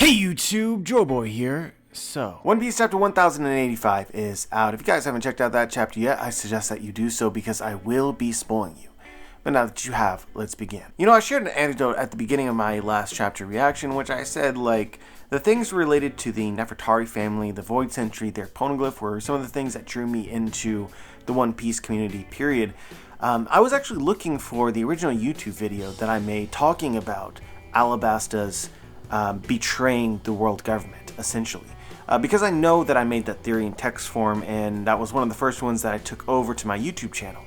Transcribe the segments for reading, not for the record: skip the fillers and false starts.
Hey YouTube, Joeboy here. So, One Piece chapter 1085 is out. If you guys haven't checked out that chapter yet, I suggest that you do so because I will be spoiling you. But now that you have, let's begin. You know, I shared an anecdote at the beginning of my last chapter reaction, which I said, like, the things related to the Nefertari family, the Void Century, their Poneglyph were some of the things that drew me into the One Piece community, period. I was actually looking for the original YouTube video that I made talking about Alabasta's betraying the world government, essentially. Because I know that I made that theory in text form, and that was one of the first ones that I took over to my YouTube channel.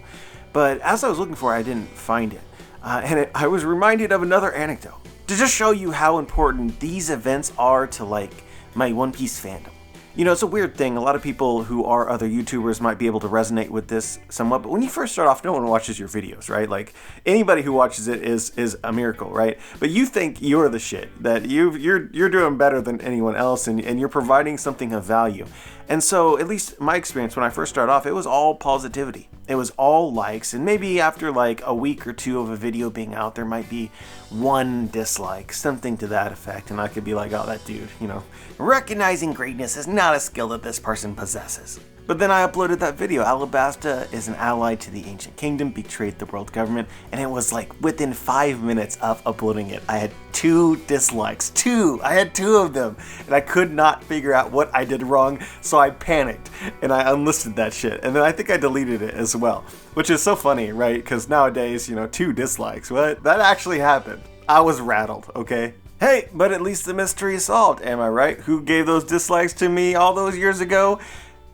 But as I was looking for it, I didn't find it. I was reminded of another anecdote to just show you how important these events are to, like, my One Piece fandom. You know, it's a weird thing. A lot of people who are other YouTubers might be able to resonate with this somewhat, but when you first start off, no one watches your videos, right? Like, anybody who watches it is a miracle, right? But you think you're the shit, that you're doing better than anyone else, and you're providing something of value. And so, at least my experience when I first started off, it was all positivity. It was all likes, and maybe after like a week or two of a video being out, there might be one dislike, something to that effect, and I could be like, oh, that dude, you know, recognizing greatness is not a skill that this person possesses. But then I uploaded that video. Alabasta is an ally to the ancient kingdom, betrayed the world government, and it was like within 5 minutes of uploading it, I had 2 dislikes. I had 2 of them, and I could not figure out what I did wrong, so I panicked, and I unlisted that shit, and then I think I deleted it as well, which is so funny, right? Because nowadays, you know, 2 dislikes, what? That actually happened. I was rattled, okay? Hey, but at least the mystery is solved, am I right? Who gave those dislikes to me all those years ago?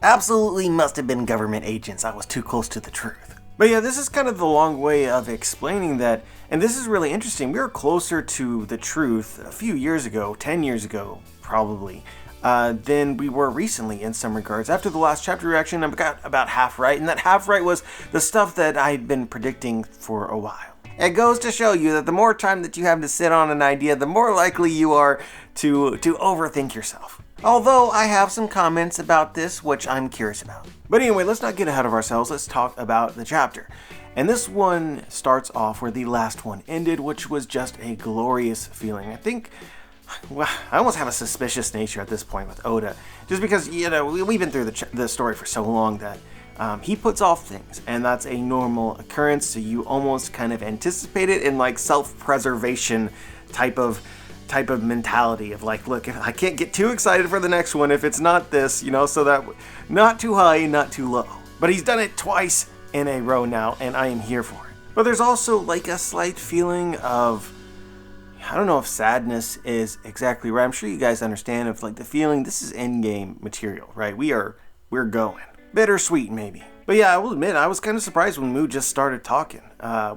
Absolutely must have been government agents. I was too close to the truth. But yeah, this is kind of the long way of explaining that, and this is really interesting. We were closer to the truth a few years ago, 10 years ago, probably, than we were recently in some regards. After the last chapter reaction, I got about half right, and that half right was the stuff that I'd been predicting for a while. It goes to show you that the more time that you have to sit on an idea, the more likely you are to overthink yourself. Although I have some comments about this, which I'm curious about. But anyway, let's not get ahead of ourselves. Let's talk about the chapter. And this one starts off where the last one ended, which was just a glorious feeling. I think, well, I almost have a suspicious nature at this point with Oda. Just because, you know, we've been through the story for so long that he puts off things. And that's a normal occurrence, so you almost kind of anticipate it in like self-preservation type of mentality of like, look, if I can't get too excited for the next one if it's not this, you know, so that not too high, not too low. But he's done it twice in a row now, and I am here for it. But there's also like a slight feeling of, I don't know if sadness is exactly right. I'm sure you guys understand of like the feeling this is endgame material, right? We're going. Bittersweet maybe. But yeah, I will admit, I was kind of surprised when Mu just started talking,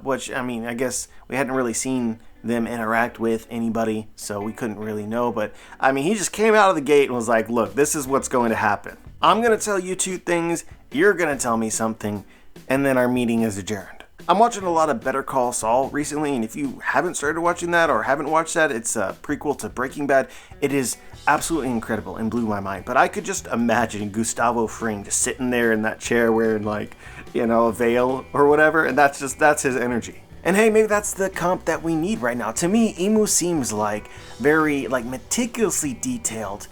which, I mean, I guess we hadn't really seen them interact with anybody, so we couldn't really know, but I mean, he just came out of the gate and was like, look, this is what's going to happen. I'm going to tell you 2 things, you're going to tell me something, and then our meeting is adjourned. I'm watching a lot of Better Call Saul recently, and if you haven't started watching that or haven't watched that, it's a prequel to Breaking Bad. It is absolutely incredible and blew my mind, but I could just imagine Gustavo Fring just sitting there in that chair wearing, like, you know, a veil or whatever, and that's his energy. And hey, maybe that's the comp that we need right now. To me, Imu seems like very, like, meticulously detailed,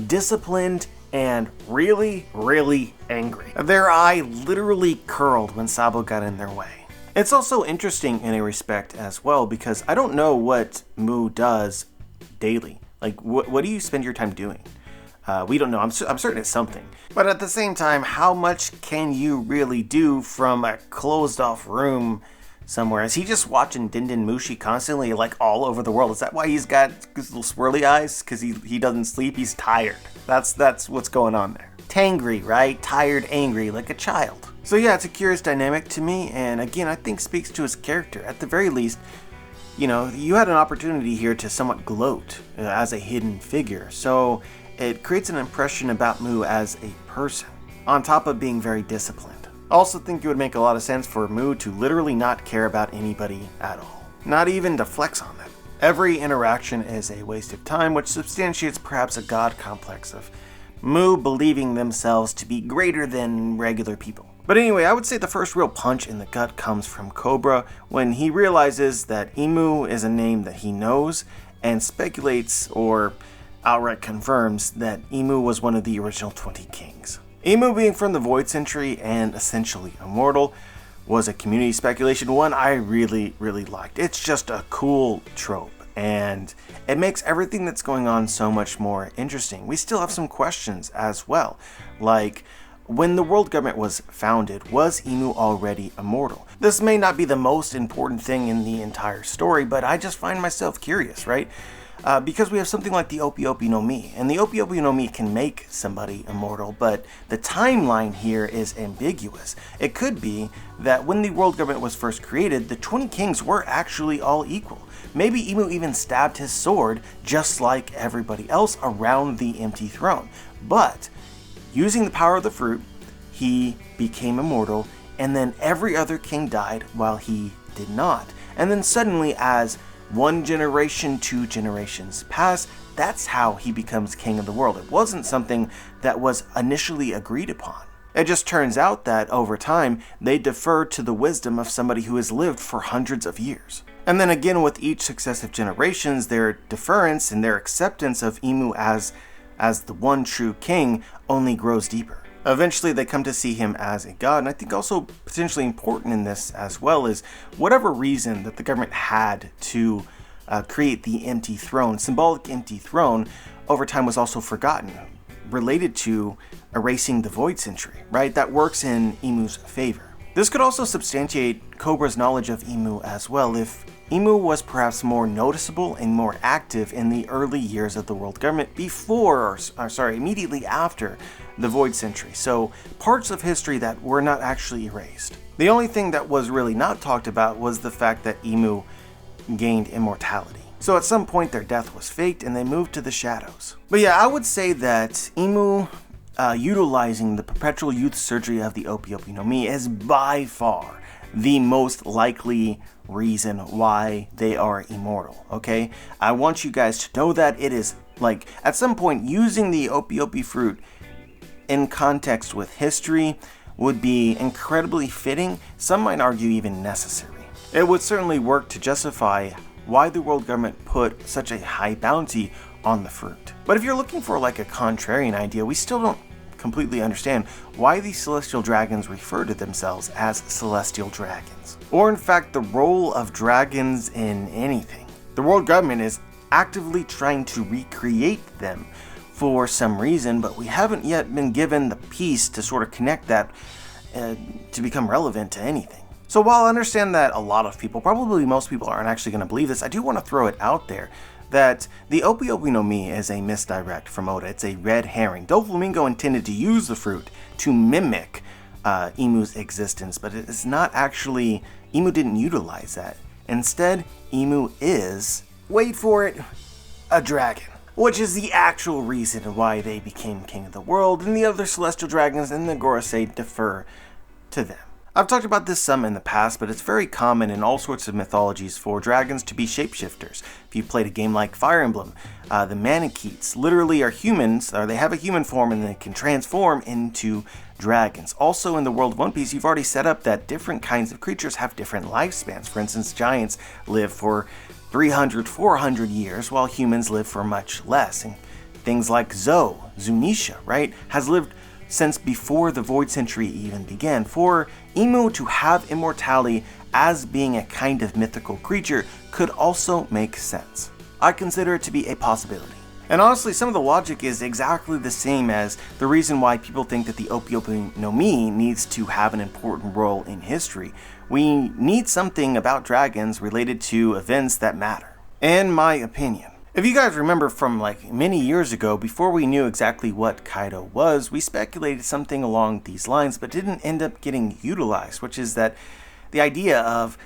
disciplined, and really, really angry. Their eye literally curled when Sabo got in their way. It's also interesting in a respect as well, because I don't know what Mu does daily. Like, what do you spend your time doing? We don't know. I'm certain it's something. But at the same time, how much can you really do from a closed-off room somewhere? Is he just watching Dindin Mushi constantly, like, all over the world? Is that why he's got his little swirly eyes? Because he doesn't sleep? He's tired. That's what's going on there. Tangry, right? Tired, angry, like a child. So yeah, it's a curious dynamic to me, and again, I think speaks to his character. At the very least, you know, you had an opportunity here to somewhat gloat as a hidden figure. So it creates an impression about Mu as a person, on top of being very disciplined. I also think it would make a lot of sense for Mu to literally not care about anybody at all. Not even to flex on them. Every interaction is a waste of time, which substantiates perhaps a god complex of Mu believing themselves to be greater than regular people. But anyway, I would say the first real punch in the gut comes from Cobra when he realizes that Imu is a name that he knows and speculates, or outright confirms that Imu was one of the original 20 kings. Imu being from the Void Century and essentially immortal was a community speculation, one I really liked. It's just a cool trope, and it makes everything that's going on so much more interesting. We still have some questions as well, like, when the world government was founded, was Imu already immortal? This may not be the most important thing in the entire story, but I just find myself curious, right? Because we have something like the Opi no Mi, and the Opi no Mi can make somebody immortal, but the timeline here is ambiguous. It could be that when the world government was first created, the 20 kings were actually all equal. Maybe Imu even stabbed his sword just like everybody else around the empty throne. But using the power of the fruit, he became immortal, and then every other king died while he did not. And then suddenly, as one generation, 2 generations pass, that's how he becomes king of the world. It wasn't something that was initially agreed upon. It just turns out that over time, they defer to the wisdom of somebody who has lived for hundreds of years. And then again, with each successive generations, their deference and their acceptance of Imu as the one true king only grows deeper. Eventually they come to see him as a god, and I think also potentially important in this as well is whatever reason that the government had to create the empty throne, symbolic empty throne, over time was also forgotten, related to erasing the Void Century, right? That works in Imu's favor. This could also substantiate Cobra's knowledge of Imu as well, if Imu was perhaps more noticeable and more active in the early years of the world government immediately after the Void Century. So parts of history that were not actually erased. The only thing that was really not talked about was the fact that Imu gained immortality. So at some point their death was faked and they moved to the shadows. But yeah, I would say that Imu utilizing the perpetual youth surgery of the Opi no Mi is by far the most likely reason why they are immortal, okay? I want you guys to know that it is, like, at some point, using the Opi fruit in context with history would be incredibly fitting, some might argue even necessary. It would certainly work to justify why the world government put such a high bounty on the fruit. But if you're looking for like a contrarian idea, we still don't completely understand why these celestial dragons refer to themselves as celestial dragons, or in fact the role of dragons in anything. The world government is actively trying to recreate them for some reason, but we haven't yet been given the piece to sort of connect that to become relevant to anything. So while I understand that a lot of people, probably most people, aren't actually going to believe this, I do want to throw it out there that the Opi no Mi is a misdirect from Oda. It's a red herring. Doflamingo intended to use the fruit to mimic Imu's existence, but it is not actually, Imu didn't utilize that. Instead, Imu is, wait for it, a dragon, which is the actual reason why they became king of the world, and the other celestial dragons and the Gorosei defer to them. I've talked about this some in the past, but it's very common in all sorts of mythologies for dragons to be shapeshifters. If you played a game like Fire Emblem, the Manicheets literally are humans, or they have a human form and they can transform into dragons. Also in the world of One Piece, you've already set up that different kinds of creatures have different lifespans. For instance, giants live for 300, 400 years, while humans live for much less. And things like Zunisha, right, has lived since before the Void Century even began. For Imu to have immortality as being a kind of mythical creature could also make sense. I consider it to be a possibility. And honestly, some of the logic is exactly the same as the reason why people think that the Opi no Mi needs to have an important role in history. We need something about dragons related to events that matter, in my opinion. If you guys remember from like many years ago, before we knew exactly what Kaido was, we speculated something along these lines, but didn't end up getting utilized, which is that the idea of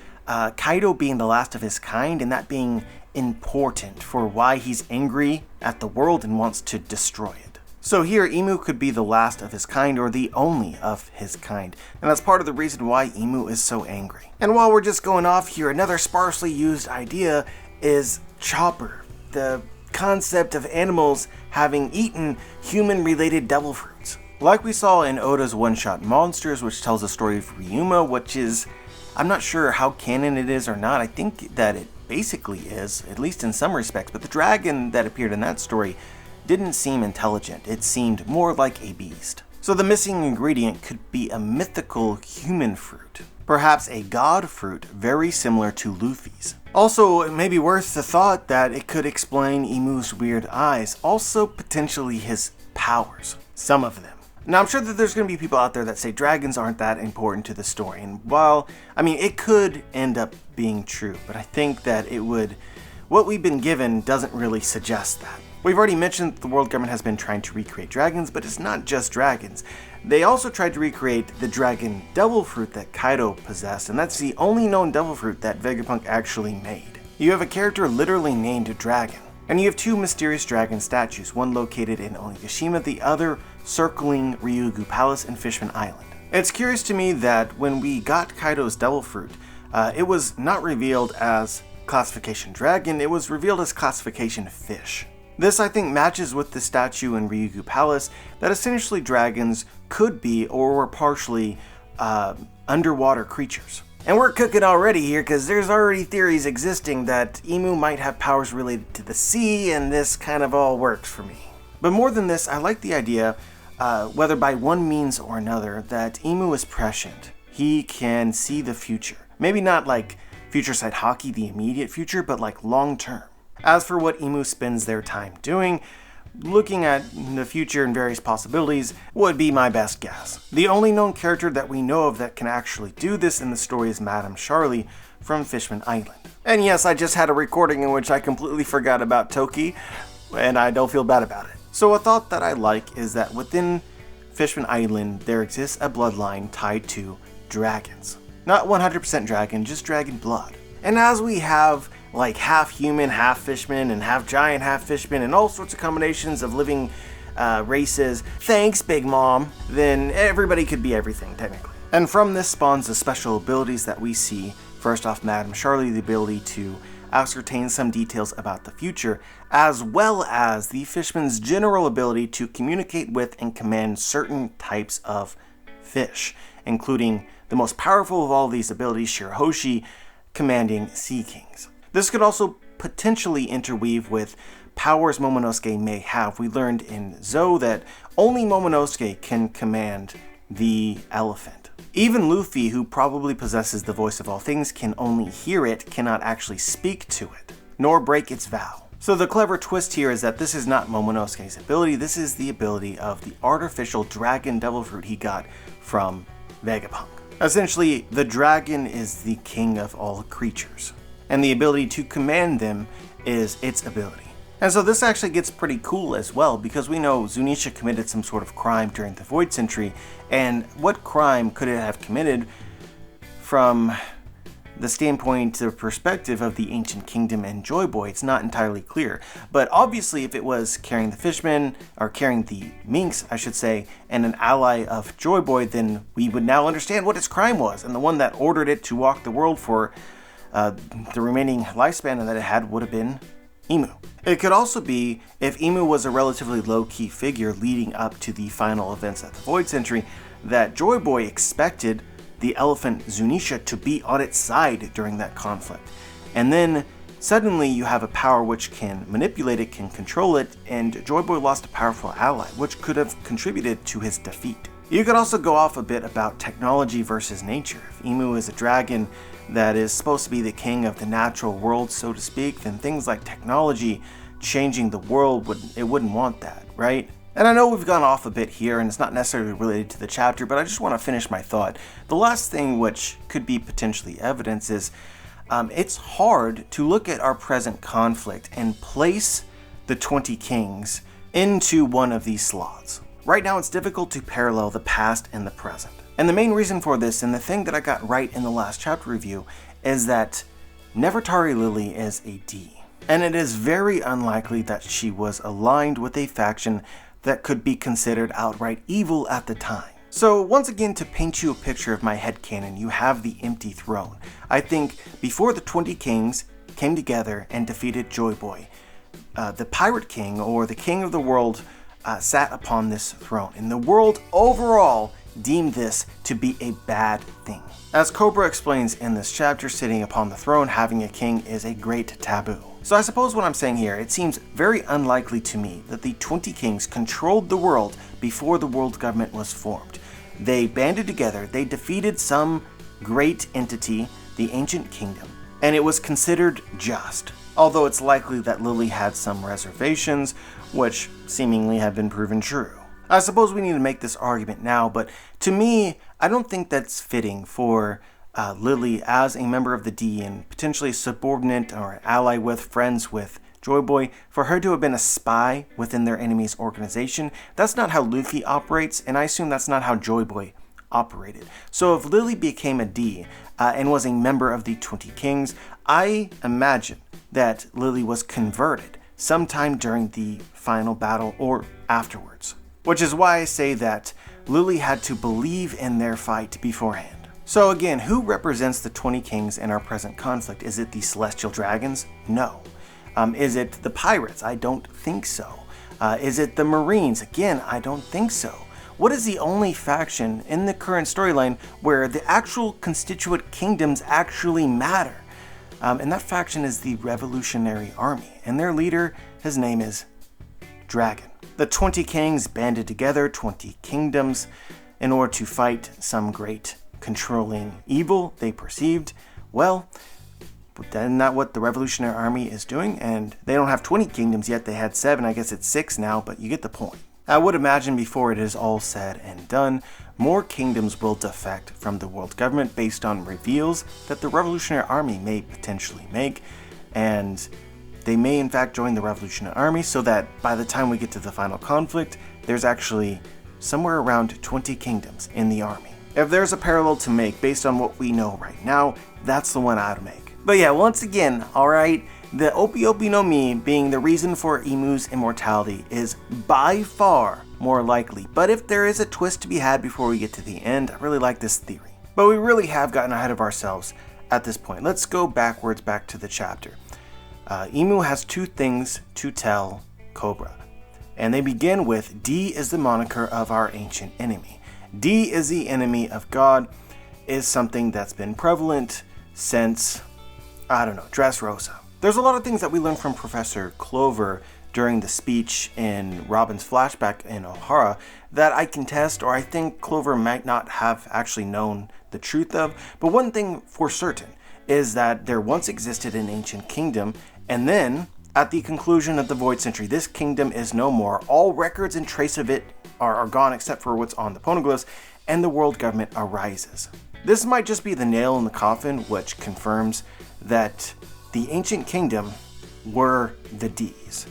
Kaido being the last of his kind and that being important for why he's angry at the world and wants to destroy it. So here, Imu could be the last of his kind or the only of his kind, and that's part of the reason why Imu is so angry. And while we're just going off here, another sparsely used idea is Chopper. The concept of animals having eaten human-related devil fruits. Like we saw in Oda's one-shot Monsters, which tells the story of Ryuma, which is, I'm not sure how canon it is or not. I think that it basically is, at least in some respects, but the dragon that appeared in that story didn't seem intelligent. It seemed more like a beast. So the missing ingredient could be a mythical human fruit. Perhaps a god fruit very similar to Luffy's. Also, it may be worth the thought that it could explain IMU'S weird eyes, also potentially his powers. Some of them. Now, I'm sure that there's going to be people out there that say dragons aren't that important to the story, and while, it could end up being true, but I think that what we've been given doesn't really suggest that. We've already mentioned that the world government has been trying to recreate dragons, but it's not just dragons. They also tried to recreate the dragon devil fruit that Kaido possessed, and that's the only known devil fruit that Vegapunk actually made. You have a character literally named Dragon, and you have two mysterious dragon statues, one located in Onigashima, the other circling Revujo Palace and Fishmen Island. It's curious to me that when we got Kaido's devil fruit, it was not revealed as classification dragon, it was revealed as classification fish. This, I think, matches with the statue in Revujo Palace that essentially dragons could be or were partially underwater creatures. And we're cooking already here because there's already theories existing that IMU might have powers related to the sea, and this kind of all works for me. But more than this, I like the idea, whether by one means or another, that IMU is prescient. He can see the future. Maybe not like future sight hockey, the immediate future, but like long term. As for what IMU spends their time doing, looking at the future and various possibilities would be my best guess. The only known character that we know of that can actually do this in the story is Madame Charlie from Fishmen Island. And yes, I just had a recording in which I completely forgot about Toki, and I don't feel bad about it. So a thought that I like is that within Fishmen Island, there exists a bloodline tied to dragons. Not 100% dragon, just dragon blood. And as we have like half human, half fishman, and half giant, half fishman, and all sorts of combinations of living races, thanks Big Mom, then everybody could be everything, technically. And from this spawns the special abilities that we see. First off, Madame Charlie, the ability to ascertain some details about the future, as well as the fishman's general ability to communicate with and command certain types of fish, including the most powerful of all these abilities, Shirahoshi, commanding sea kings. This could also potentially interweave with powers Momonosuke may have. We learned in Zou that only Momonosuke can command the elephant. Even Luffy, who probably possesses the voice of all things, can only hear it, cannot actually speak to it, nor break its vow. So the clever twist here is that this is not Momonosuke's ability, this is the ability of the artificial dragon devil fruit he got from Vegapunk. Essentially, the dragon is the king of all creatures, and the ability to command them is its ability. And so this actually gets pretty cool as well, because we know Zunisha committed some sort of crime during the Void Century, and what crime could it have committed from the standpoint or perspective of the Ancient Kingdom and Joy Boy? It's not entirely clear. But obviously if it was carrying the Fishmen, or carrying the Minks, I should say, and an ally of Joy Boy, then we would now understand what its crime was, and the one that ordered it to walk the world for the remaining lifespan that it had would have been IMU. It could also be if IMU was a relatively low-key figure leading up to the final events at the Void Century, that Joy Boy expected the elephant Zunisha to be on its side during that conflict. And then suddenly you have a power which can manipulate it, can control it, and Joy Boy lost a powerful ally, which could have contributed to his defeat. You could also go off a bit about technology versus nature. If IMU is a dragon that is supposed to be the king of the natural world, so to speak, then things like technology changing the world wouldn't want that, right? And I know we've gone off a bit here, and it's not necessarily related to the chapter, but I just want to finish my thought. The last thing which could be potentially evidence is it's hard to look at our present conflict and place the 20 kings into one of these slots. Right now it's difficult to parallel the past and the present. And the main reason for this, and the thing that I got right in the last chapter review, is that Nefertari Lily is a D. And it is very unlikely that she was aligned with a faction that could be considered outright evil at the time. So once again, to paint you a picture of my headcanon, you have the empty throne. I think before the 20 kings came together and defeated Joy Boy, the Pirate King, or the King of the World, sat upon this throne, and the world overall deem this to be a bad thing. As Cobra explains in this chapter, sitting upon the throne having a king is a great taboo. So I suppose what I'm saying here, it seems very unlikely to me that the 20 kings controlled the world before the world government was formed. They banded together, they defeated some great entity, the ancient kingdom, and it was considered just. Although it's likely that Lily had some reservations, which seemingly have been proven true. I suppose we need to make this argument now, but to me, I don't think that's fitting for Lily as a member of the D and potentially a subordinate or an ally with, friends with Joy Boy, for her to have been a spy within their enemy's organization. That's not how Luffy operates, and I assume that's not how Joy Boy operated. So if Lily became a D and was a member of the 20 Kings, I imagine that Lily was converted sometime during the final battle or afterwards. Which is why I say that Lily had to believe in their fight beforehand. So again, who represents the 20 kings in our present conflict? Is it the celestial dragons? No. Is it the pirates? I don't think so. Is it the marines? Again, I don't think so. What is the only faction in the current storyline where the actual constituent kingdoms actually matter? And that faction is the Revolutionary Army, and their leader, his name is Dragon. The 20 kings banded together, 20 kingdoms, in order to fight some great controlling evil they perceived. Well, isn't that what the Revolutionary Army is doing? And they don't have 20 kingdoms yet, they had 7, I guess it's 6 now, but you get the point. I would imagine before it is all said and done, more kingdoms will defect from the world government based on reveals that the Revolutionary Army may potentially make, and they may in fact join the Revolutionary Army so that by the time we get to the final conflict, there's actually somewhere around 20 kingdoms in the army. If there's a parallel to make based on what we know right now, that's the one I'd make. But yeah, once again, alright, the Opi Opi no Mi being the reason for IMU'S immortality is by far more likely. But if there is a twist to be had before we get to the end, I really like this theory. But we really have gotten ahead of ourselves at this point. Let's go backwards back to the chapter. Imu has 2 things to tell Cobra. And they begin with, D is the moniker of our ancient enemy. D is the enemy of God is something that's been prevalent since, I don't know, Dressrosa. There's a lot of things that we learned from Professor Clover during the speech in Robin's flashback in O'Hara that I can test, or I think Clover might not have actually known the truth of. But one thing for certain is that there once existed an ancient kingdom, and then, at the conclusion of the Void Century, this kingdom is no more. All records and trace of it are gone except for what's on the Poneglyphs, and the world government arises. This might just be the nail in the coffin, which confirms that the ancient kingdom were the D's.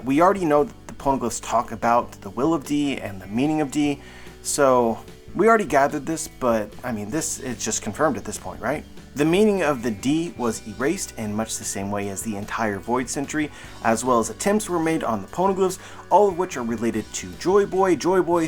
We already know that the Poneglyphs talk about the will of D and the meaning of D, so we already gathered this, but I mean, this is just confirmed at this point, right? The meaning of the D was erased in much the same way as the entire Void Century, as well as attempts were made on the Poneglyphs, all of which are related to Joy Boy,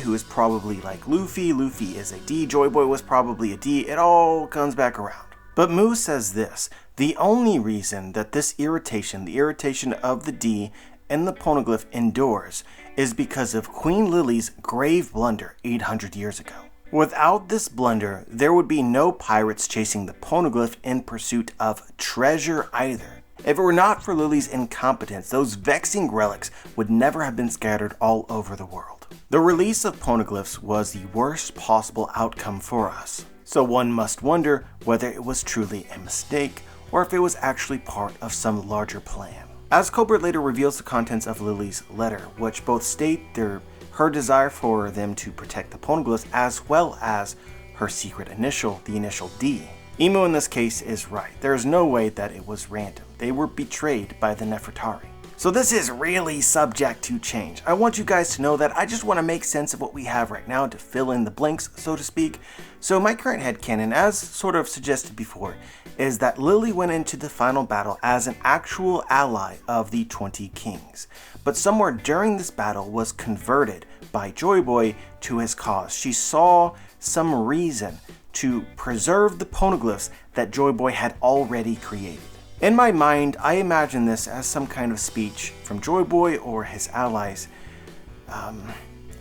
who is probably like Luffy is a D, Joy Boy was probably a D, it all comes back around. But Mu says this, the only reason that this irritation, the irritation of the D and the Poneglyph endures, is because of Queen Lily's grave blunder 800 years ago. Without this blunder, there would be no pirates chasing the Poneglyph in pursuit of treasure either. If it were not for Lily's incompetence, those vexing relics would never have been scattered all over the world. The release of Poneglyphs was the worst possible outcome for us. So one must wonder whether it was truly a mistake, or if it was actually part of some larger plan. As Cobra later reveals the contents of Lily's letter, which both state her desire for them to protect the Poneglyphs, as well as her secret initial, the initial D. Imu in this case is right. There is no way that it was random. They were betrayed by the Nefertari. So this is really subject to change. I want you guys to know that I just want to make sense of what we have right now to fill in the blanks, so to speak. So my current headcanon, as sort of suggested before, is that Lily went into the final battle as an actual ally of the 20 Kings. But somewhere during this battle was converted by Joy Boy to his cause. She saw some reason to preserve the Poneglyphs that Joy Boy had already created. In my mind, I imagine this as some kind of speech from Joy Boy or his allies.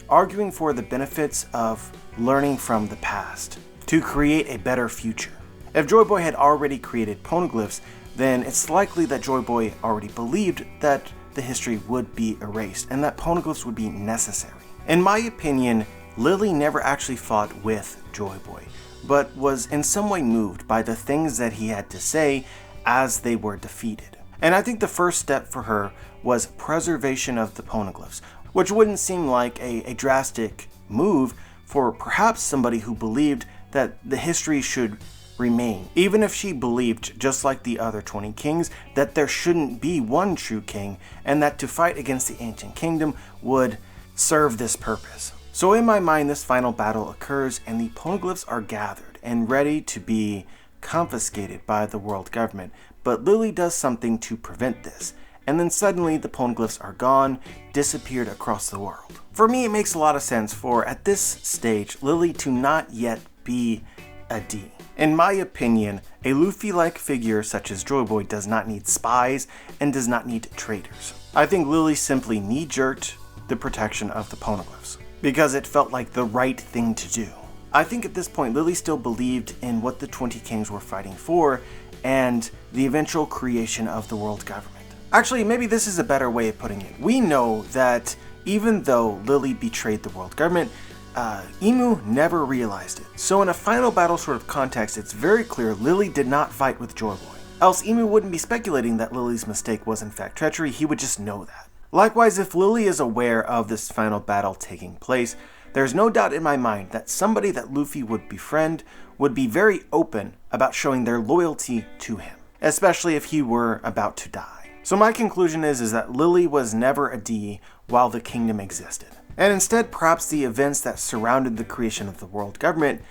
arguing for the benefits of learning from the past to create a better future. If Joy Boy had already created poneglyphs, then it's likely that Joy Boy already believed that the history would be erased and that poneglyphs would be necessary. In my opinion, Lily never actually fought with Joy Boy, but was in some way moved by the things that he had to say as they were defeated. And I think the first step for her was preservation of the poneglyphs, which wouldn't seem like a drastic move for perhaps somebody who believed that the history should remain. Even if she believed, just like the other 20 kings, that there shouldn't be one true king, and that to fight against the ancient kingdom would serve this purpose. So in my mind, this final battle occurs and the poneglyphs are gathered and ready to be confiscated by the world government, but Lily does something to prevent this, and then suddenly the poneglyphs are gone, disappeared across the world. For me, it makes a lot of sense for, at this stage, Lily to not yet be a D. In my opinion, a Luffy-like figure such as Joy Boy does not need spies and does not need traitors. I think Lily simply knee-jerked the protection of the poneglyphs because it felt like the right thing to do. I think at this point Lily still believed in what the 20 kings were fighting for and the eventual creation of the world government. Actually, maybe this is a better way of putting it. We know that even though Lily betrayed the world government, Imu never realized it. So in a final battle sort of context, it's very clear Lily did not fight with Joy Boy. Else Imu wouldn't be speculating that Lily's mistake was in fact treachery, he would just know that. Likewise, if Lily is aware of this final battle taking place, there's no doubt in my mind that somebody that Luffy would befriend would be very open about showing their loyalty to him, especially if he were about to die. So my conclusion is that Lily was never a D while the kingdom existed. And instead, perhaps the events that surrounded the creation of the world government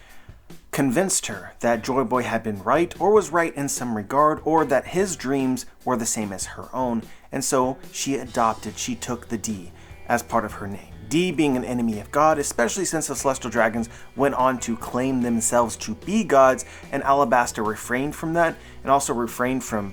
convinced her that Joy Boy had been right or was right in some regard, or that his dreams were the same as her own, and so she took the D as part of her name. D being an enemy of God, especially since the Celestial Dragons went on to claim themselves to be gods, and Alabasta refrained from that, and also refrained from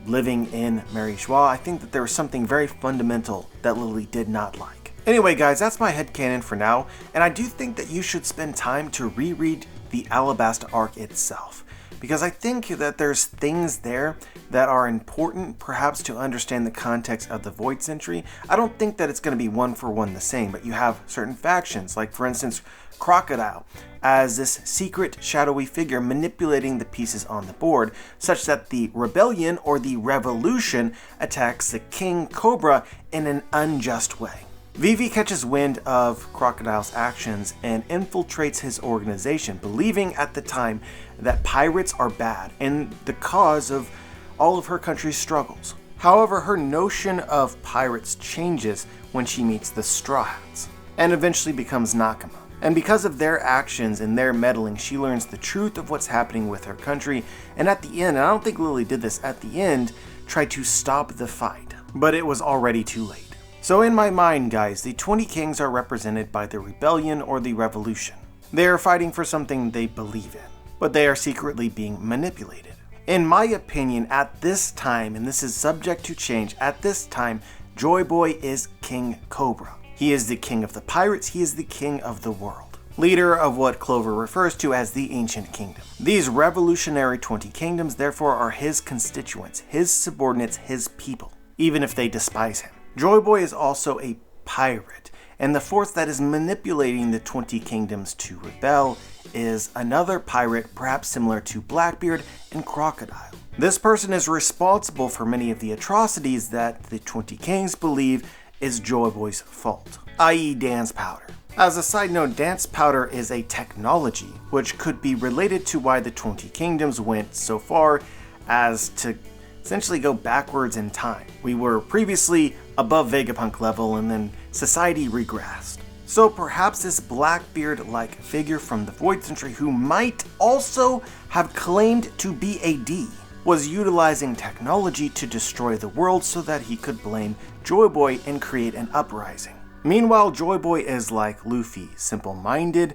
living in Mary Joie. I think that there was something very fundamental that Lily did not like. Anyway guys, that's my headcanon for now, and I do think that you should spend time to reread the Alabasta arc itself, because I think that there's things there that are important perhaps to understand the context of the Void Century. I don't think that it's going to be one for one the same, but you have certain factions, like for instance Crocodile, as this secret shadowy figure manipulating the pieces on the board, such that the rebellion or the revolution attacks the King Cobra in an unjust way. Vivi catches wind of Crocodile's actions and infiltrates his organization, believing at the time that pirates are bad and the cause of all of her country's struggles. However, her notion of pirates changes when she meets the Straw Hats, and eventually becomes Nakama. And because of their actions and their meddling, she learns the truth of what's happening with her country, and at the end, and I don't think Lily did this, at the end, tried to stop the fight, but it was already too late. So in my mind, guys, the 20 kings are represented by the rebellion or the revolution. They are fighting for something they believe in, but they are secretly being manipulated. In my opinion, at this time, and this is subject to change, at this time, Joy Boy is King Cobra. He is the king of the pirates, he is the king of the world, leader of what Clover refers to as the Ancient Kingdom. These revolutionary 20 kingdoms therefore are his constituents, his subordinates, his people, even if they despise him. Joy Boy is also a pirate, and the force that is manipulating the 20 kingdoms to rebel is another pirate, perhaps similar to Blackbeard and Crocodile. This person is responsible for many of the atrocities that the 20 kings believe is Joy Boy's fault, i.e. dance powder. As a side note, dance powder is a technology which could be related to why the 20 kingdoms went so far as to essentially go backwards in time. We were previously above Vegapunk level, and then society regressed. So perhaps this Blackbeard-like figure from the Void Century, who might also have claimed to be a D, was utilizing technology to destroy the world so that he could blame Joy Boy and create an uprising. Meanwhile, Joy Boy is like Luffy, simple-minded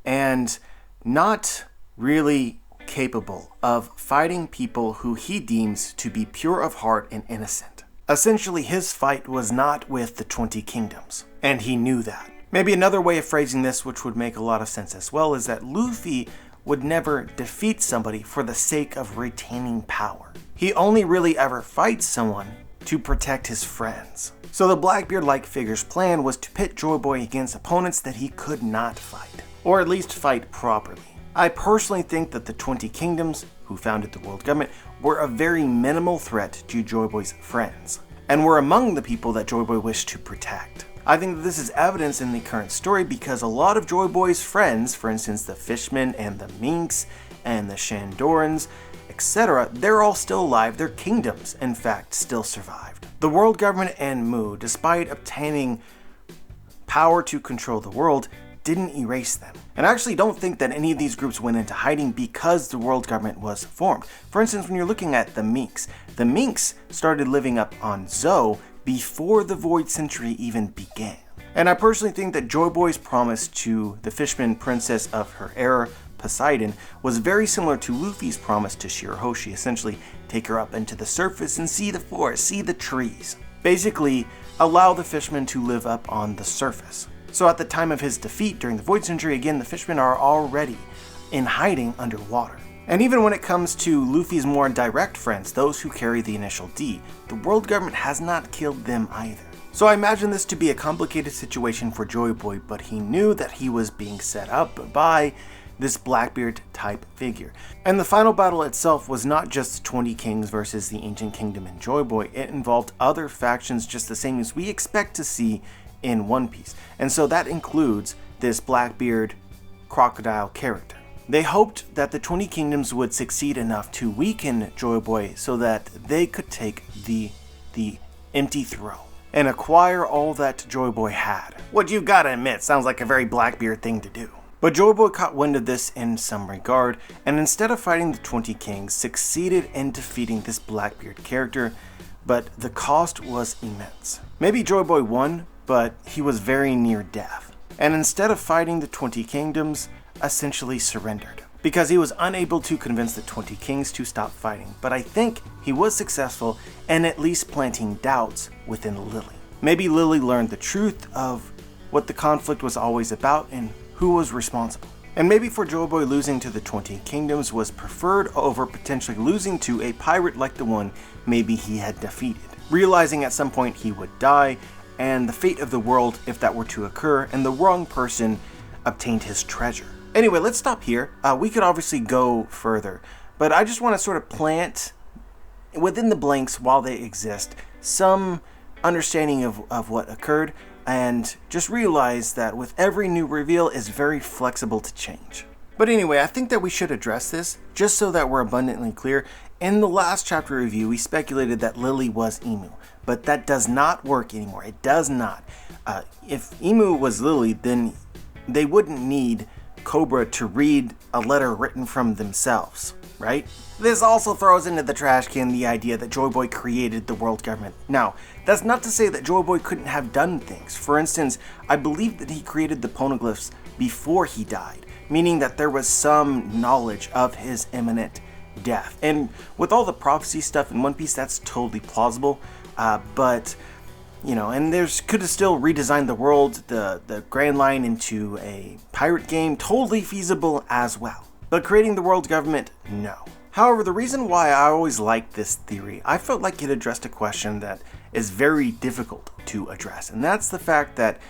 and not really capable of fighting people who he deems to be pure of heart and innocent. Essentially, his fight was not with the 20 kingdoms, and he knew that. Maybe another way of phrasing this, which would make a lot of sense as well, is that Luffy would never defeat somebody for the sake of retaining power. He only really ever fights someone to protect his friends. So the Blackbeard-like figure's plan was to pit Joy Boy against opponents that he could not fight, or at least fight properly. I personally think that the 20 Kingdoms, who founded the world government, were a very minimal threat to Joy Boy's friends, and were among the people that Joy Boy wished to protect. I think that this is evidence in the current story because a lot of Joy Boy's friends, for instance the Fishmen and the Minks and the Shandorans, etc., they're all still alive. Their kingdoms, in fact, still survived. The world government and Mu, despite obtaining power to control the world, didn't erase them. And I actually don't think that any of these groups went into hiding because the world government was formed. For instance, when you're looking at the Minks started living up on Zou before the Void Century even began. And I personally think that Joy Boy's promise to the Fishman princess of her era, Poseidon, was very similar to Luffy's promise to Shirahoshi, essentially take her up into the surface and see the forest, see the trees. Basically, allow the Fishmen to live up on the surface. So at the time of his defeat during the Void Century, again, the Fishmen are already in hiding underwater. And even when it comes to Luffy's more direct friends, those who carry the initial D, the world government has not killed them either. So I imagine this to be a complicated situation for Joy Boy, but he knew that he was being set up by this Blackbeard type figure. And the final battle itself was not just 20 kings versus the Ancient Kingdom and Joy Boy, it involved other factions just the same as we expect to see in One Piece. And so that includes this Blackbeard crocodile character. They hoped that the 20 Kingdoms would succeed enough to weaken Joy Boy so that they could take the empty throne and acquire all that Joy Boy had. What you've got to admit sounds like a very Blackbeard thing to do. But Joy Boy caught wind of this in some regard, and instead of fighting the 20 Kings, succeeded in defeating this Blackbeard character, but the cost was immense. Maybe Joy Boy won, but he was very near death. And instead of fighting the 20 Kingdoms, essentially surrendered because he was unable to convince the 20 Kings to stop fighting. But I think he was successful in at least planting doubts within Lily. Maybe Lily learned the truth of what the conflict was always about and who was responsible. And maybe for Joy Boy, losing to the 20 Kingdoms was preferred over potentially losing to a pirate like the one maybe he had defeated, realizing at some point he would die and the fate of the world if that were to occur and the wrong person obtained his treasure. Anyway, let's stop here. We could obviously go further, but I just want to sort of plant within the blanks while they exist some understanding of what occurred, and just realize that with every new reveal is very flexible to change. But anyway, I think that we should address this just so that we're abundantly clear. In the last chapter review, we speculated that Lily was Imu, but that does not work anymore. It does not. If Imu was Lily, then they wouldn't need Cobra to read a letter written from themselves, right? This also throws into the trash can the idea that Joy Boy created the world government. Now, that's not to say that Joy Boy couldn't have done things. For instance, I believe that he created the Poneglyphs before he died, meaning that there was some knowledge of his imminent death. And with all the prophecy stuff in One Piece, that's totally plausible, but you know, and could have still redesigned the world, the Grand Line into a pirate game, totally feasible as well. But creating the world government, no. However, the reason why I always liked this theory, I felt like it addressed a question that is very difficult to address, and that's the fact that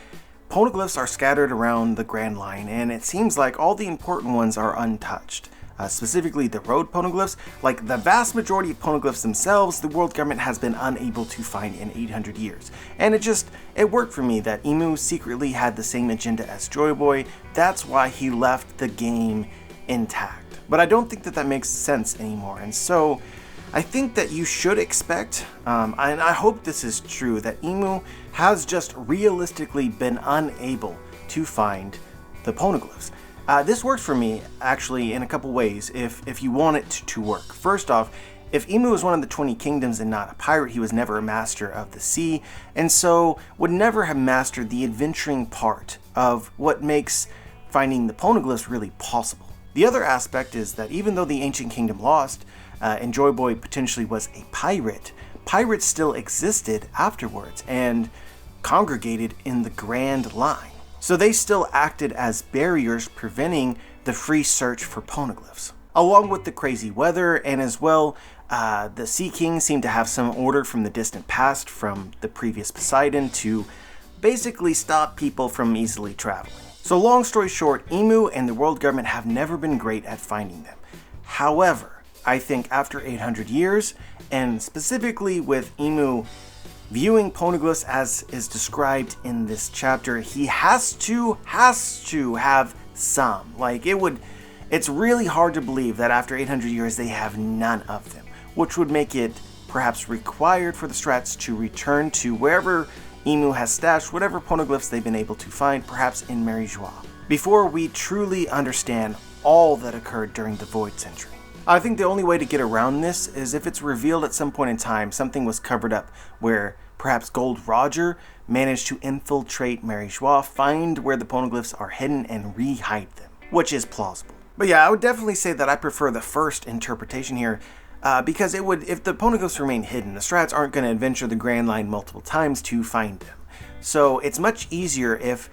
poneglyphs are scattered around the Grand Line, and it seems like all the important ones are untouched. Specifically the road poneglyphs, like the vast majority of poneglyphs themselves, the world government has been unable to find in 800 years. And it worked for me that Imu secretly had the same agenda as Joy Boy. That's why he left the game intact. But I don't think that makes sense anymore. And so I think that you should expect, and I hope this is true, that Imu has just realistically been unable to find the poneglyphs. This works for me, actually, in a couple ways, if you want it to work. First off, if Imu was one of the 20 Kingdoms and not a pirate, he was never a master of the sea, and so would never have mastered the adventuring part of what makes finding the poneglyphs really possible. The other aspect is that even though the Ancient Kingdom lost, and Joy Boy potentially was a pirate, pirates still existed afterwards and congregated in the Grand Line. So they still acted as barriers preventing the free search for poneglyphs. Along with the crazy weather, and as well, the Sea King seemed to have some order from the distant past, from the previous Poseidon, to basically stop people from easily traveling. So long story short, IMU and the world government have never been great at finding them. However, I think after 800 years, and specifically with IMU viewing poneglyphs as is described in this chapter, he has to have some. It's really hard to believe that after 800 years they have none of them, which would make it perhaps required for the Strats to return to wherever IMU has stashed whatever poneglyphs they've been able to find, perhaps in Revujo, before we truly understand all that occurred during the Void Century. I think the only way to get around this is if it's revealed at some point in time something was covered up where perhaps Gold Roger managed to infiltrate Revujo, find where the poneglyphs are hidden, and re-hide them, which is plausible. But yeah, I would definitely say that I prefer the first interpretation here, because if the poneglyphs remain hidden, the Strats aren't going to adventure the Grand Line multiple times to find them. So it's much easier if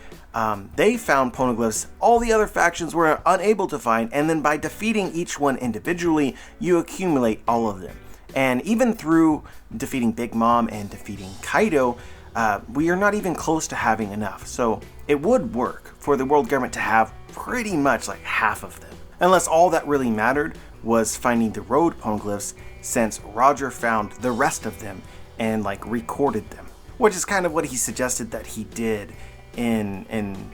they found poneglyphs all the other factions were unable to find, and then by defeating each one individually, you accumulate all of them. And even through defeating Big Mom and defeating Kaido, we are not even close to having enough. So it would work for the world government to have pretty much like half of them. Unless all that really mattered was finding the road poneglyphs, since Roger found the rest of them and recorded them. Which is kind of what he suggested that he did in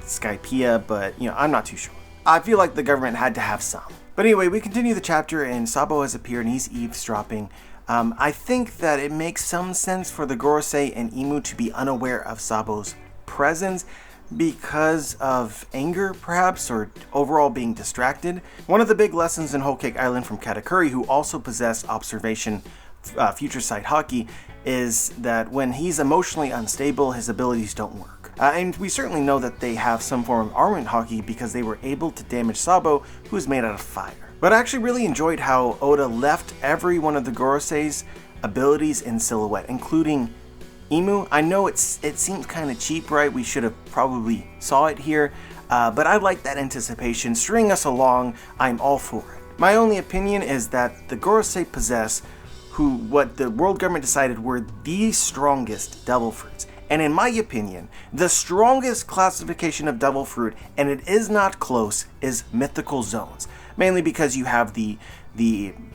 Skypiea, but I'm not too sure. I feel like the government had to have some. But anyway, we continue the chapter and Sabo has appeared and he's eavesdropping. I think that it makes some sense for the Gorosei and IMU to be unaware of Sabo's presence because of anger, perhaps, or overall being distracted. One of the big lessons in Whole Cake Island from Katakuri, who also possessed observation future sight haki, is that when he's emotionally unstable, his abilities don't work. And we certainly know that they have some form of armament haki because they were able to damage Sabo, who is made out of fire. But I actually really enjoyed how Oda left every one of the Gorosei's abilities in silhouette, including IMU. I know it seems kind of cheap, right? We should have probably saw it here, but I like that anticipation. String us along, I'm all for it. My only opinion is that the Gorosei possess what the world government decided were the strongest devil fruits. And in my opinion, the strongest classification of devil fruit, and it is not close, is mythical zones. Mainly because you have the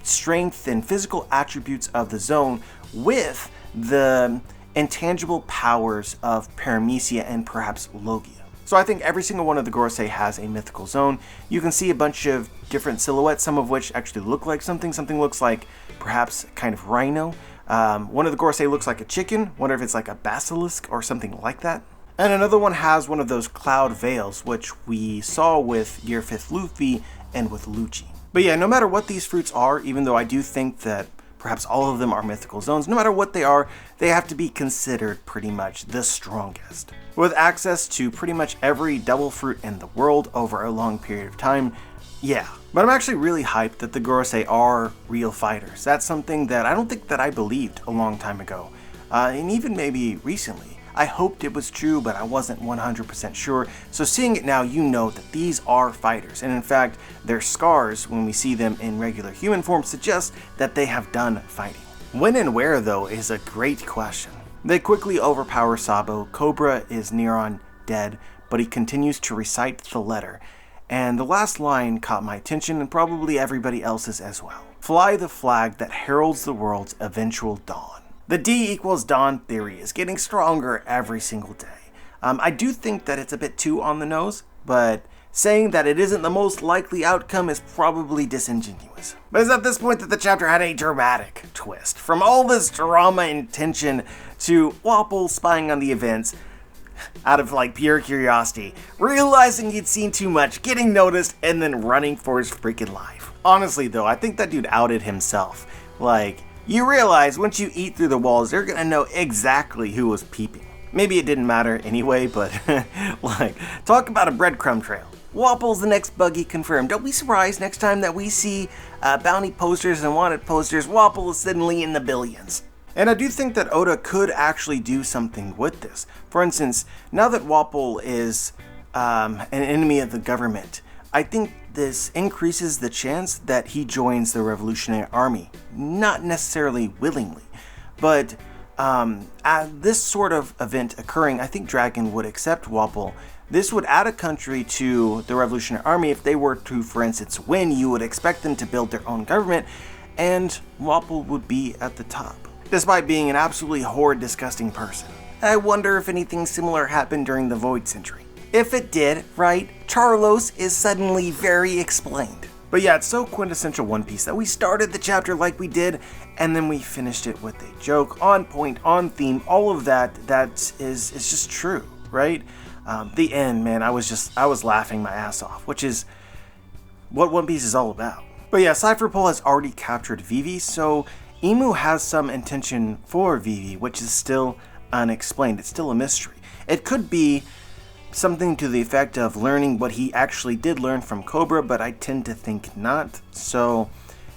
strength and physical attributes of the zone with the intangible powers of Paramecia and perhaps Logia. So I think every single one of the Gorosei has a mythical zone. You can see a bunch of different silhouettes, some of which actually look like something. Something looks like perhaps kind of rhino. One of the Gorosei looks like a chicken. Wonder if it's like a basilisk or something like that. And another one has one of those cloud veils, which we saw with Year 5th Luffy and with Lucci. But yeah, no matter what these fruits are, even though I do think that perhaps all of them are mythical zones, no matter what they are, they have to be considered pretty much the strongest. With access to pretty much every devil fruit in the world over a long period of time, yeah. But I'm actually really hyped that the Gorosei are real fighters. That's something that I don't think that I believed a long time ago, and even maybe recently. I hoped it was true, but I wasn't 100% sure. So seeing it now, you know that these are fighters. And in fact, their scars, when we see them in regular human form, suggest that they have done fighting. When and where, though, is a great question. They quickly overpower Sabo. Cobra is near on dead, but he continues to recite the letter. And the last line caught my attention, and probably everybody else's as well. Fly the flag that heralds the world's eventual dawn. The D equals dawn theory is getting stronger every single day. I do think that it's a bit too on the nose, but saying that it isn't the most likely outcome is probably disingenuous. But it's at this point that the chapter had a dramatic twist. From all this drama and tension to Wapol spying on the events, out of pure curiosity, realizing he'd seen too much, getting noticed, and then running for his freaking life. Honestly though, I think that dude outed himself. You realize once you eat through the walls, they're gonna know exactly who was peeping. Maybe it didn't matter anyway, but talk about a breadcrumb trail. Wapol's the next buggy confirmed. Don't be surprised next time that we see bounty posters and wanted posters. Wapol is suddenly in the billions. And I do think that Oda could actually do something with this. For instance, now that Wapol is an enemy of the government, I think this increases the chance that he joins the Revolutionary Army. Not necessarily willingly, but at this sort of event occurring, I think Dragon would accept Wapol. This would add a country to the Revolutionary Army. If they were to, for instance, win, you would expect them to build their own government, and Wapol would be at the top, despite being an absolutely horrid, disgusting person. I wonder if anything similar happened during the Void Century. If it did, right, Charlos is suddenly very explained. But yeah, it's so quintessential One Piece that we started the chapter like we did, and then we finished it with a joke, on point, on theme, all of that is just true, right? The end, man, I was laughing my ass off, which is what One Piece is all about. But yeah, Cypherpole has already captured Vivi, so Imu has some intention for Vivi, which is still unexplained. It's still a mystery. It could be something to the effect of learning what he actually did learn from Cobra, but I tend to think not. So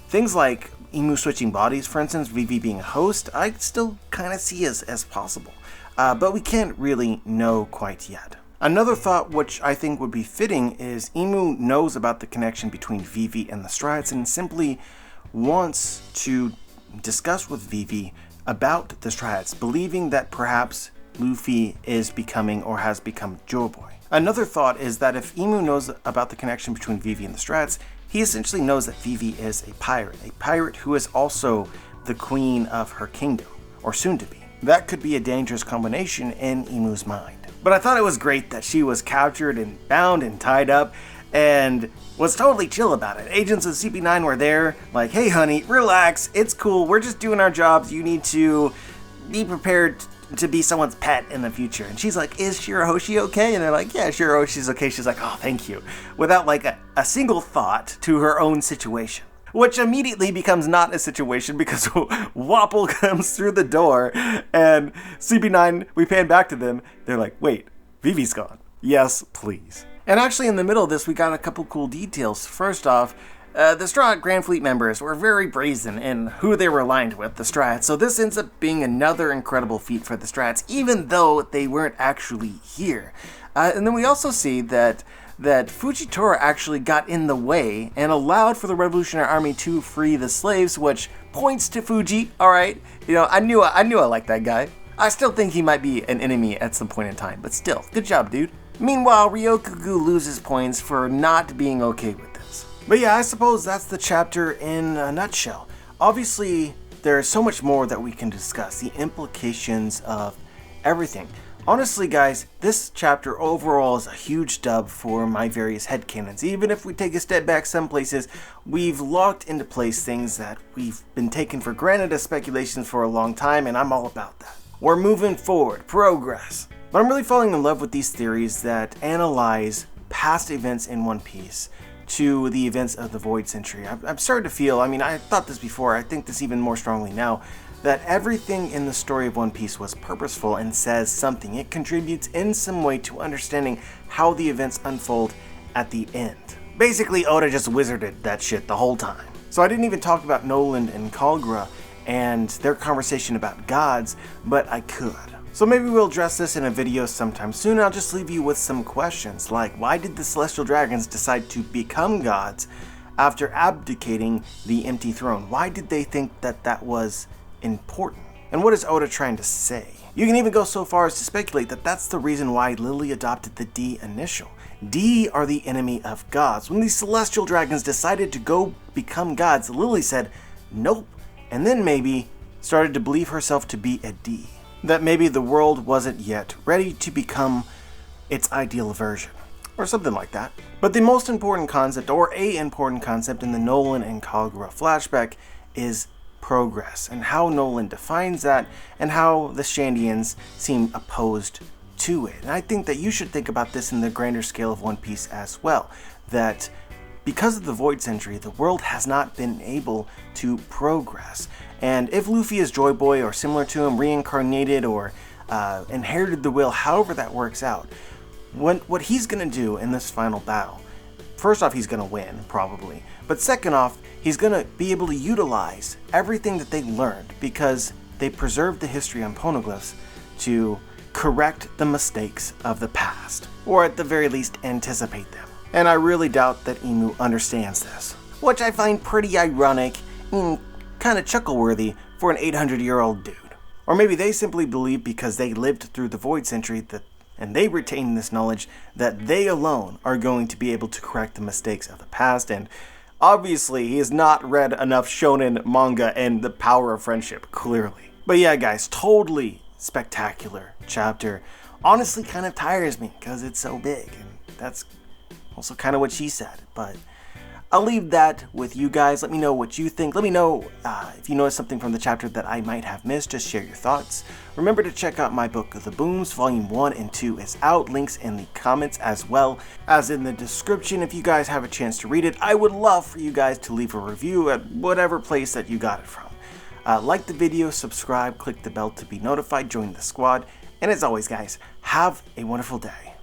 things like Imu switching bodies, for instance, Vivi being a host, I still kind of see as possible. But we can't really know quite yet. Another thought which I think would be fitting is Imu knows about the connection between Vivi and the Strides and simply wants to discuss with Vivi about the Strides, believing that perhaps Luffy is becoming or has become Joe Boy. Another thought is that if Imu knows about the connection between Vivi and the Strides, he essentially knows that Vivi is a pirate who is also the queen of her kingdom, or soon to be. That could be a dangerous combination in Imu's mind. But I thought it was great that she was captured and bound and tied up and was totally chill about it. Agents of CP9 were there, like, hey honey, relax, it's cool, we're just doing our jobs, you need to be prepared to be someone's pet in the future. And she's like, is Shirahoshi okay? And they're like, yeah, Shirahoshi's okay. She's like, oh, thank you. Without like a single thought to her own situation. Which immediately becomes not a situation because Wapol comes through the door and CP9, we pan back to them. They're like, wait, Vivi's gone. Yes, please. And actually in the middle of this, we got a couple cool details. First off, the Straw Grand Fleet members were very brazen in who they were aligned with, the Strats, so this ends up being another incredible feat for the Strats, even though they weren't actually here. And then we also see that Fujitora actually got in the way and allowed for the Revolutionary Army to free the slaves, which points to Fuji, alright? You know, I knew I liked that guy. I still think he might be an enemy at some point in time, but still, good job, dude. Meanwhile, Ryokugu loses points for not being okay with this. But yeah, I suppose that's the chapter in a nutshell. Obviously, there's so much more that we can discuss, the implications of everything. Honestly, guys, this chapter overall is a huge dub for my various headcanons. Even if we take a step back some places, we've locked into place things that we've been taking for granted as speculations for a long time, and I'm all about that. We're moving forward, progress. But I'm really falling in love with these theories that analyze past events in One Piece to the events of the Void Century. I'm starting to feel, I mean, I thought this before, I think this even more strongly now, that everything in the story of One Piece was purposeful and says something. It contributes in some way to understanding how the events unfold at the end. Basically, Oda just wizarded that shit the whole time. So I didn't even talk about Noland and Kalgra and their conversation about gods, but I could. So maybe we'll address this in a video sometime soon. I'll just leave you with some questions like, why did the Celestial Dragons decide to become gods after abdicating the empty throne? Why did they think that that was important? And what is Oda trying to say? You can even go so far as to speculate that that's the reason why Lily adopted the D initial. D are the enemy of gods. When the Celestial Dragons decided to go become gods, Lily said, nope, and then maybe started to believe herself to be a D. That maybe the world wasn't yet ready to become its ideal version, or something like that. But the most important concept, or a important concept in the Nolan and Kalgra flashback is progress, and how Nolan defines that, and how the Shandians seem opposed to it. And I think that you should think about this in the grander scale of One Piece as well, that because of the Void Century, the world has not been able to progress. And if Luffy is Joy Boy or similar to him, reincarnated or inherited the will, however that works out, what he's going to do in this final battle, first off, he's going to win, probably. But second off, he's going to be able to utilize everything that they learned because they preserved the history on Poneglyphs to correct the mistakes of the past, or at the very least anticipate them. And I really doubt that Imu understands this, which I find pretty ironic and kind of chuckle-worthy for an 800-year-old dude. Or maybe they simply believe because they lived through the Void Century and they retain this knowledge that they alone are going to be able to correct the mistakes of the past, and obviously he has not read enough shonen manga and the power of friendship, clearly. But yeah guys, totally spectacular chapter. Honestly kind of tires me because it's so big, and that's also kind of what she said, but I'll leave that with you guys. Let me know what you think. Let me know if you noticed something from the chapter that I might have missed. Just share your thoughts. Remember to check out my book, The Booms, Volume 1 and 2 is out. Links in the comments as well as in the description if you guys have a chance to read it. I would love for you guys to leave a review at whatever place that you got it from. Like the video, subscribe, click the bell to be notified, join the squad, and as always guys, have a wonderful day.